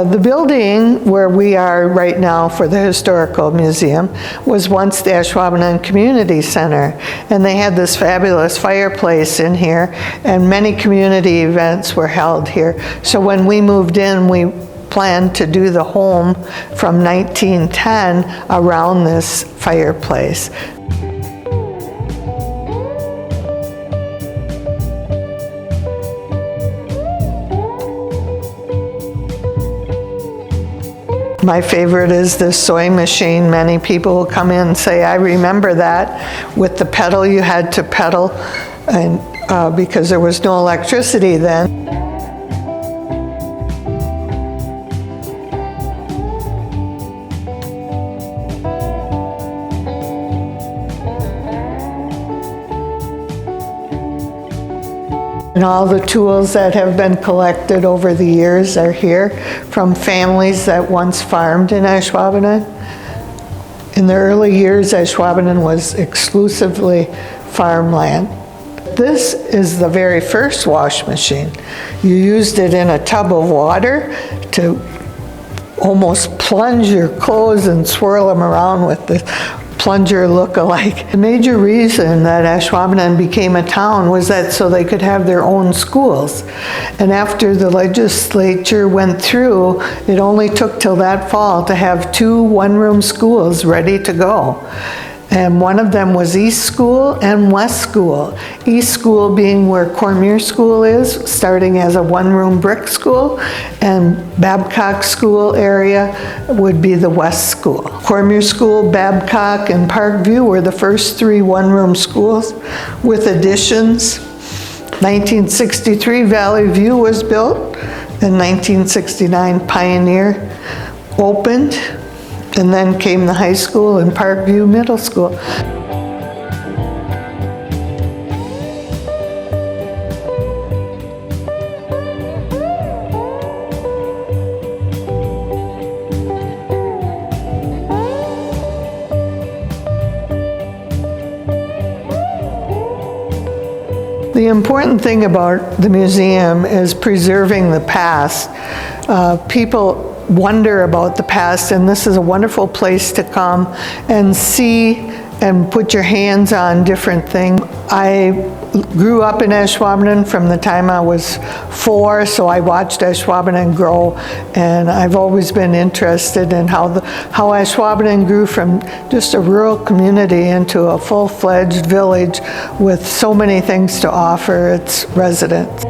The building where we are right now for the Historical Museum was once the Ashwaubenon Community Center, and they had this fabulous fireplace in here, and many community events were held here. So when we moved in, we planned to do the home from 1910 around this fireplace. My favorite is the sewing machine. Many people will come in and say, I remember that. With the pedal, you had to pedal, and because there was no electricity then. And all the tools that have been collected over the years are here from families that once farmed in Ashwaubenon. In the early years, Ashwaubenon was exclusively farmland. This is the very first wash machine. You used it in a tub of water to almost plunge your clothes and swirl them around with this plunger look-alike. The major reason that Ashwaubenon became a town was that so they could have their own schools. And after the legislature went through, it only took till that fall to have 2 one-room schools ready to go. And one of them was East School and West School. East School being where Cormier School is, starting as a one-room brick school, and Babcock School area would be the West School. Cormier School, Babcock, and Parkview were the first 3 one-room schools with additions. 1963, Valley View was built. In 1969, Pioneer opened. And then came the high school and Parkview Middle School. The important thing about the museum is preserving the past. People wonder about the past, and this is a wonderful place to come and see and put your hands on different things. I grew up in Ashwaubenon from the time I was 4, so I watched Ashwaubenon grow, and I've always been interested in how Ashwaubenon grew from just a rural community into a full-fledged village with so many things to offer its residents.